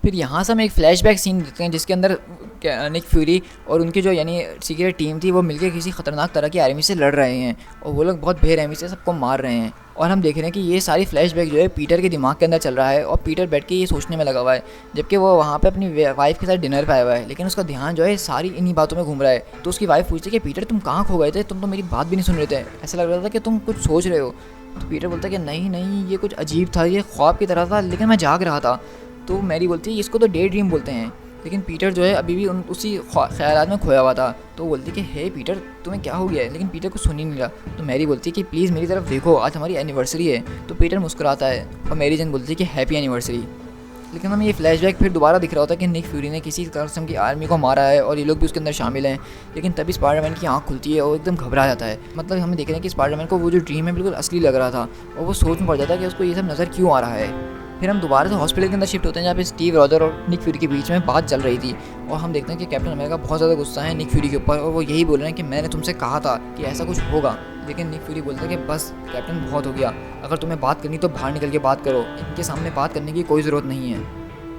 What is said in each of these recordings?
फिर यहाँ से हम एक फ्लैशबैक सीन देखते हैं जिसके अंदर निक फ्यूरी और उनकी जो यानी सीक्रेट टीम थी वो मिलकर किसी खतरनाक तरह की आर्मी से लड़ रहे हैं और वो लोग बहुत बेरहमी से सबको मार रहे हैं। और हम देख रहे हैं कि ये सारी फ्लैशबैक जो है पीटर के दिमाग के अंदर चल रहा है और पीटर बैठ के ये सोचने में लगा हुआ है, जबकि वो वहाँ पे अपनी वाइफ के साथ डिनर पे आया हुआ है, लेकिन उसका ध्यान जो है सारी इन्हीं बातों में घूम रहा है। तो उसकी वाइफ पूछती है कि पीटर तुम कहाँ खो गए थे, तुम तो मेरी बात भी नहीं सुन रहे थे, ऐसा लग रहा था कि तुम कुछ सोच रहे हो। तो पीटर बोलता है कि नहीं नहीं, ये कुछ अजीब था, ये ख्वाब की तरह था, लेकिन मैं जाग रहा था। तो मैरी बोलती है इसको तो डे ड्रीम बोलते हैं। लेकिन पीटर जो है अभी भी उसी ख्यालात में खोया हुआ था। तो बोलती है कि हे पीटर तुम्हें क्या हो गया है, लेकिन पीटर को सुन ही नहीं रहा। तो मैरी बोलती है कि प्लीज़ मेरी तरफ देखो, आज हमारी एनिवर्सरी है। तो पीटर मुस्कुराता है और मैरी जन बोलती है कि हैप्पी एनिवर्सरी। लेकिन हमें ये फ्लैशबैक फिर दोबारा दिख रहा होता है कि निक फ्यूरी ने किसी किस्म की आर्मी को मारा है और ये लोग भी उसके अंदर शामिल हैं। लेकिन तभी स्पाइडरमैन की आंख खुलती है और एकदम घबरा जाता है। मतलब हमें देख रहे हैं कि स्पाइडरमैन को वो जो ड्रीम है बिल्कुल असली लग रहा था और वो सोच में पड़ जाता है कि उसको ये सब नज़र क्यों आ रहा है। फिर हम दोबारा से हॉस्पिटल के अंदर शिफ्ट होते हैं जहाँ पे स्टीव रॉजर और निक फ्यूरी के बीच में बात चल रही थी और हम देखते हैं कि कैप्टन अमेरिका बहुत ज़्यादा गुस्सा है निक फ्यूरी के ऊपर और वो यही बोल रहे हैं कि मैंने तुमसे कहा था कि ऐसा कुछ होगा। लेकिन निक फ्यूरी बोलता है कि बस कैप्टन बहुत हो गया, अगर तुम्हें बात करनी तो बाहर निकल के बात करो, इनके सामने बात करने की कोई ज़रूरत नहीं है।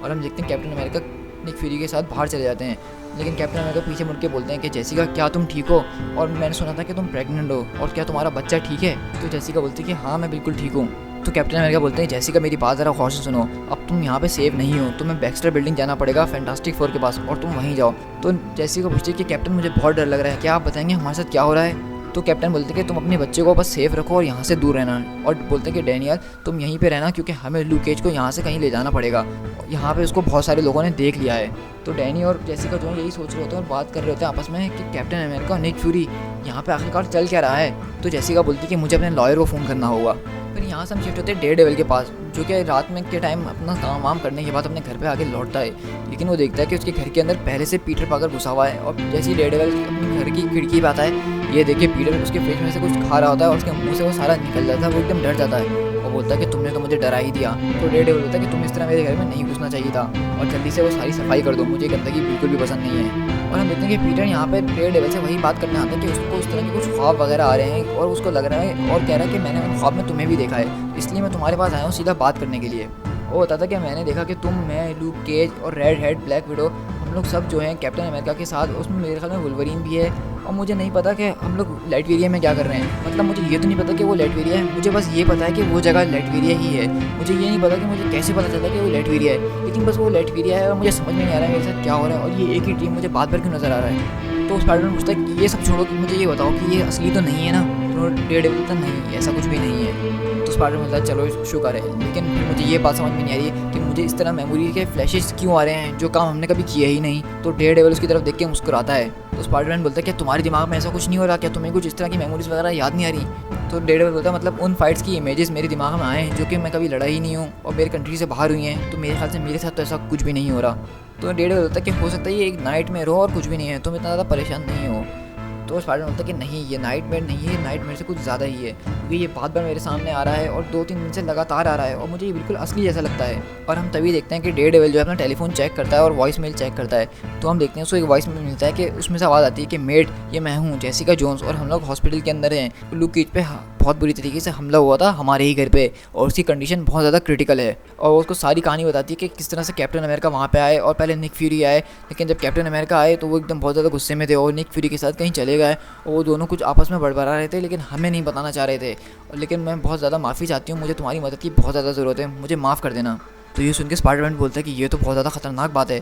और हम देखते हैं कैप्टन अमेरिका निक फ्यूरी के साथ बाहर चले जाते हैं। लेकिन कैप्टन अमेरिका पीछे मुड़ के बोलते हैं कि जेसिका क्या तुम ठीक हो, और मैंने सुना था कि तुम प्रेग्नेंट हो, और क्या तुम्हारा बच्चा ठीक है। तो जेसिका बोलती है कि हाँ मैं बिल्कुल ठीक हूँ। तो कैप्टन अमेरिका बोलते हैं जेसिका मेरी बात ज़रा गौर से सुनो, अब तुम यहाँ पे सेफ नहीं हो, तुम्हें बैक्स्टर बिल्डिंग जाना पड़ेगा फैंटास्टिक फोर के पास और तुम वहीं जाओ। तो जेसिका पूछती है कि कैप्टन मुझे बहुत डर लग रहा है, क्या आप बताएंगे हमारे साथ क्या हो रहा है। तो कैप्टन बोलते हैं कि तुम अपने बच्चे को बस सेफ रखो और यहाँ से दूर रहना, और बोलते हैं कि डैनियल तुम यहीं पे रहना क्योंकि हमें लूक केज को यहाँ से कहीं ले जाना पड़ेगा, यहाँ पे उसको बहुत सारे लोगों ने देख लिया है। तो डैनी और जेसिका जो है यही सोच रहे होते हैं और बात कर रहे होते हैं आपस में कि कैप्टन अमेरिका और निक फ्यूरी यहाँ पे आखिरकार चल क्या रहा है। तो जेसिका बोलती है कि मुझे अपने लॉयर को फ़ोन करना होगा। फिर यहाँ से हम शिफ्ट होते हैं डेयरडेविल के पास, जो कि रात में के टाइम अपना काम वाम करने के बाद अपने घर पे आके लौटता है। लेकिन वो देखता है कि उसके घर के अंदर पहले से पीटर पाकर घुसा हुआ है, और जैसे ही डेयरडेविल अपने घर की खिड़की पे आता है ये देखिए पीटर उसके फ्रिज में से कुछ खा रहा होता है और उसके मुंह से वो सारा निकल जाता है। वो एकदम डर जाता है और बोलता है कि तुमने तो मुझे डरा ही दिया। तो डेयरडेविल बोलता है कि तुम इस तरह मेरे घर में नहीं घुसना चाहिए था और जल्दी से वो सारी सफाई कर दो, मुझे गंदगी बिल्कुल भी पसंद नहीं है। और हम देखते हैं कि पीटर यहाँ पे डेयरडेविल से वही बात करने आता है कि उसको उस तरह के कुछ ख्वाब वगैरह आ रहे हैं और उसको लग रहा है और कह रहा है कि मैंने उन ख्वाब में तुम्हें भी देखा है, इसलिए मैं तुम्हारे पास आया हूँ सीधा बात करने के लिए। वो बताता कि मैंने देखा कि तुम, मैं, लूक केज और रेड हेड ब्लैक विडो, हम लोग सब जो हैं कैप्टन अमेरिका के साथ, उसमें मेरे ख्याल में वुल्वरीन भी है, और मुझे नहीं पता कि हम लोग लैटवेरिया में क्या कर रहे हैं। मतलब मुझे ये तो नहीं पता कि वो लैटवेरिया है, मुझे बस ये पता है कि वो जगह लैटवेरिया ही है। मुझे ये नहीं पता कि मुझे कैसे पता चला कि वो लैटवेरिया है, लेकिन बस वो लैटवेरिया है और मुझे समझ में नहीं आ रहा है मेरे साथ क्या हो रहा है और ये एक ही ड्रीम मुझे बात भर क्यों नज़र आ रहा है। तो स्पाइडरमैन पूछता है कि ये सब छोड़ो कि मुझे ये बताओ कि ये असली तो नहीं है ना। तो डेयरडेविल बोलता नहीं ऐसा कुछ भी नहीं है। तो स्पाइडरमैन बोलता है चलो शुक्र है, लेकिन मुझे ये बात समझ में नहीं आ रही है कि मुझे इस तरह मेमोरी के फ्लैशेस क्यों आ रहे हैं जो काम हमने कभी किए ही नहीं। तो डेयरडेविल उसकी तरफ देख के मुस्कुराता है। तो स्पाइडरमैन बोलता है कि तुम्हारे दिमाग में ऐसा कुछ नहीं हो रहा, क्या तुम्हें कुछ इस तरह की मेमोरीज वगैरह याद नहीं आ रही। तो डेयरडेविल बोलता है मतलब उन फाइट्स की इमेजेस मेरे दिमाग में आए हैं जो कि मैं कभी लड़ा ही नहीं हूँ और मेरे कंट्री से बाहर हुई हैं, तो मेरे ख्याल से मेरे साथ तो ऐसा कुछ भी नहीं हो रहा। तो डेयरडेविल बोलता है कि हो सकता है ये एक नाइट में हो और कुछ भी नहीं है, तुम इतना ज़्यादा परेशान नहीं हो। तो स्पाइडरमैन बोलता है कि नहीं ये नाइटमेयर नहीं है, नाइटमेयर से कुछ ज़्यादा ही है, क्योंकि ये बात बार मेरे सामने आ रहा है और 2-3 दिन से लगातार आ रहा है और मुझे ये बिल्कुल असली जैसा लगता है। और हम तभी देखते हैं कि डेयरडेविल जो है अपना टेलीफोन चेक करता है और वॉइस मेल चेक करता है। तो हम देखते हैं उसको एक वॉइस मेल मिलता है कि उसमें से आवाज़ आती है कि मेड ये मैं हूँ जेसिका जोन्स और हम लोग हॉस्पिटल के अंदर हैं, लूक केज पे बहुत बुरी तरीके से हमला हुआ था हमारे ही घर पे और उसकी कंडीशन बहुत ज़्यादा क्रिटिकल है। और वो उसको सारी कहानी बताती है कि किस तरह से कैप्टन अमेरिका वहाँ पे आए और पहले निक फ्यूरी आए, लेकिन जब कैप्टन अमेरिका आए तो वो एकदम बहुत ज़्यादा गुस्से में थे और निक फ्यूरी के साथ कहीं चले गए और वो दोनों कुछ आपस में बड़बड़ा रहे थे, लेकिन हमें नहीं बताना चाह रहे थे। लेकिन मैं बहुत ज़्यादा माफ़ी चाहती हूँ, मुझे तुम्हारी मदद की बहुत ज़्यादा ज़रूरत है, मुझे माफ़ कर देना। तो ये सुन के स्पाइडरमैन बोलता है कि ये तो बहुत ज़्यादा खतरनाक बात है।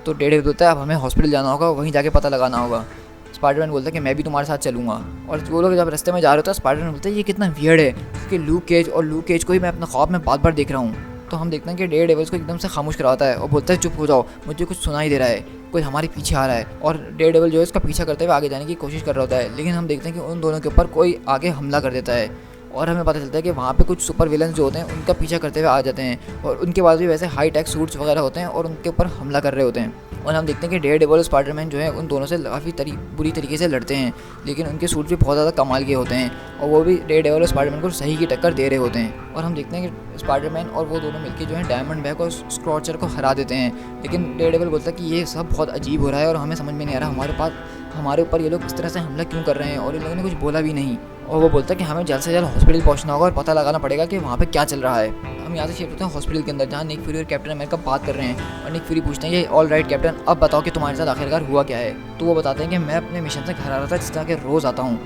तो डेयरडेविल बोलता है अब हमें हॉस्पिटल जाना होगा, वहीं जाके पता लगाना होगा। स्पाइडरमैन बोलता है कि मैं भी तुम्हारे साथ चलूँगा। और वो लोग जब रास्ते में जा रहे होते हैं स्पाइडरमैन बोलता है ये कितना वियर्ड है क्योंकि लूक केज को ही मैं अपने ख्वाब में बार बार देख रहा हूँ। तो हम देखते हैं कि डेयरडेविल को एकदम से खामोश कराता है और बोलता है चुप हो जाओ, मुझे कुछ सुनाई दे रहा है, कोई हमारे पीछे आ रहा है। और डेयरडेविल जो है इसका पीछा करते हुए आगे जाने की कोशिश कर रहा होता है, लेकिन हम देखते हैं कि उन दोनों के ऊपर कोई आगे हमला कर देता है और हमें पता चलता है कि वहाँ पे कुछ सुपर विलन्स जो होते हैं उनका पीछा करते हुए आ जाते हैं और उनके पास भी वैसे हाई टेक सूट्स वगैरह होते हैं और उनके ऊपर हमला कर रहे होते हैं। और हम देखते हैं कि डेयरडेविल और स्पाइडरमैन जो है उन दोनों से काफ़ी बुरी तरीके से लड़ते हैं, लेकिन उनके सूट भी बहुत ज़्यादा कमाल के होते हैं और वो भी डेयरडेविल और स्पाइडरमैन को सही की टक्कर दे रहे होते हैं। और हम देखते हैं कि स्पाइडरमैन और वो दोनों मिलकर जो है डायमंड बैग और स्क्रॉचर को हरा देते हैं, लेकिन डेयरडेविल बोलता है कि ये सब बहुत अजीब हो रहा है और हमें समझ में नहीं आ रहा हमारे ऊपर ये लोग इस तरह से हमला क्यों कर रहे हैं और इन लोगों ने कुछ बोला भी नहीं। और वो बोलता है कि हमें जल्द से जल्द हॉस्पिटल पहुंचना होगा और पता लगाना पड़ेगा कि वहाँ पे क्या चल रहा है। हम यहाँ से शिफ्ट होते हैं हॉस्पिटल के अंदर, जहाँ निक फ्यूरी और कैप्टन अमेरिका बात कर रहे हैं। और निक फ्यूरी पूछते हैं कि ऑल राइट कैप्टन, अब बताओ कि तुम्हारे साथ आखिरकार हुआ क्या है। तो वो बताते हैं कि मैं अपने मिशन से घर आ रहा था जिस तरह के रोज़ आता हूँ,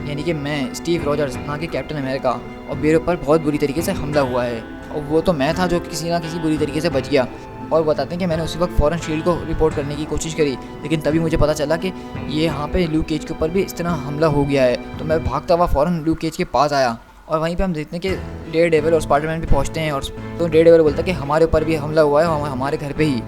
यानी कि मैं स्टीव रॉजर्स ना कि कैप्टन अमेरिका, और मेरे ऊपर बहुत बुरी तरीके से हमला हुआ है। और वो तो मैं था जो किसी ना किसी बुरी तरीके से बच गया। और बताते हैं कि मैंने उसी वक्त फ़ौरन शील्ड को रिपोर्ट करने की कोशिश करी, लेकिन तभी मुझे पता चला कि ये यहाँ पे ल्यूक केज के ऊपर भी इस तरह हमला हो गया है। तो मैं भागता हुआ फ़ौरन ल्यूक केज के पास आया, और वहीं पे हम देखते हैं कि डेयरडेविल और स्पाइडरमैन भी पहुँचते हैं। और तो डेयरडेविल बोलता है कि हमारे ऊपर भी हमला हुआ है, हमारे घर पे ही।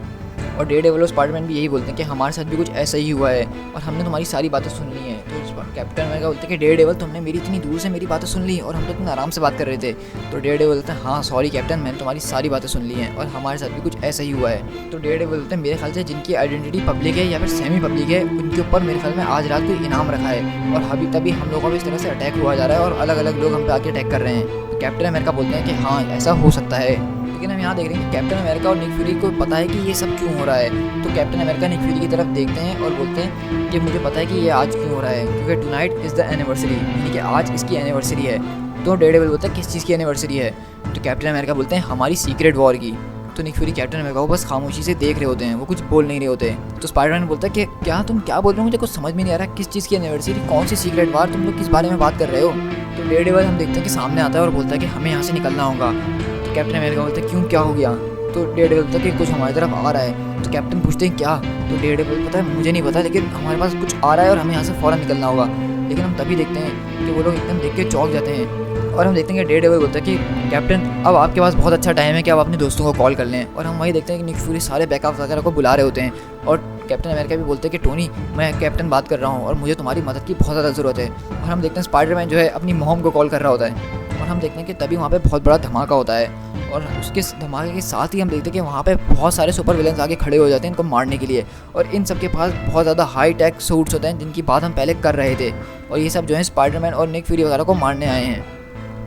और डेयरडेविल और स्पाइडरमैन भी यही बोलते हैं कि हमारे साथ भी कुछ ऐसा ही हुआ है और हमने तुम्हारी सारी बातें सुन ली हैं। तो कैप्टन अमेरिका बोलते हैं कि डेयरडेविल, तुमने मेरी इतनी दूर से मेरी बातें सुन ली और हम तो इतने आराम से बात कर रहे थे। तो डेयरडेविल बोलते हैं हाँ सॉरी कैप्टन, मैंने तुम्हारी सारी बातें सुन ली हैं और हमारे साथ भी कुछ ऐसा ही हुआ है। तो डेयरडेविल बोलते हैं मेरे ख्याल से जिनकी आइडेंटिटी पब्लिक है या फिर सेमी पब्लिक है, उनके ऊपर मेरे ख्याल में आज रात को इनाम रखा है और अभी तभी हम लोगों को इस तरह से अटैक हुआ जा रहा है और अलग अलग लोग हम पे आके अटैक कर रहे हैं। तो कैप्टन अमेरिका बोलते हैं कि हाँ ऐसा हो सकता है। लेकिन हम यहाँ देख रहे हैं कि कैप्टन अमेरिका और निक फ्यूरी को पता है कि ये सब क्यों हो रहा है। तो कैप्टन अमेरिका निक फ्यूरी की तरफ देखते हैं और बोलते हैं कि मुझे पता है कि ये आज क्यों हो रहा है, क्योंकि टुनाइट इज़ द एनिवर्सरी, यानी कि आज इसकी एनिवर्सरी है। तो डेयरडेविल बोलता है किस चीज़ की एनिवर्सरी है। तो कैप्टन अमेरिका बोलते हैं हमारी सीक्रेट वॉर की। तो निक फ्यूरी कैप्टन अमेरिका को बस खामोशी से देख रहे होते हैं, वो कुछ बोल नहीं रहे होते। तो स्पाइडरमैन बोलता है कि क्या तुम क्या बोल रहे हो, मुझे कुछ समझ में नहीं आ रहा, किस चीज़ की एनिवर्सरी, कौन सी सीक्रेट वॉर, तुम लोग किस बारे में बात कर रहे हो। तो डेयरडेविल हम देखते हैं कि सामने आता है और बोलता है कि हमें यहाँ से निकलना होगा। तो कैप्टन अमेरिका बोलते हैं क्यों, क्या हो गया। तो डेयरडेविल बोलता है कि कुछ हमारी तरफ आ रहा है। तो कैप्टन पूछते हैं क्या। तो डेयरडेविल पता है मुझे नहीं पता, लेकिन हमारे पास कुछ आ रहा है और हमें यहाँ से फ़ौरन निकलना होगा। लेकिन हम तभी देखते हैं कि वो लोग एकदम देख के चौंक जाते हैं और हम देखते हैं कि डेयरडेविल बोलता है कि कैप्टन अब आपके पास बहुत अच्छा टाइम है कि आप अपने दोस्तों को कॉल कर लें। और हम वही देखते हैं कि निक फ्यूरी सारे बैकअप वगैरह को बुला रहे होते हैं और कैप्टन अमेरिका भी बोलते हैं कि टोनी मैं कैप्टन बात कर रहा हूँ और मुझे तुम्हारी मदद की बहुत ज़्यादा ज़रूरत है। और हम देखते हैं स्पाइडरमैन जो है अपनी मॉम को कॉल कर रहा होता है और हम देखते हैं कि तभी वहाँ पे बहुत बड़ा धमाका होता है। और उसके धमाके के साथ ही हम देखते हैं कि वहाँ पे बहुत सारे सुपर विलेंस आगे खड़े हो जाते हैं इनको मारने के लिए। और इन सब के पास बहुत ज़्यादा हाई टेक सूट्स होते हैं जिनकी बात हम पहले कर रहे थे। और ये सब जो है स्पाइडरमैन और निक फ्यूरी वगैरह को मारने आए हैं।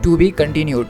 To be continued.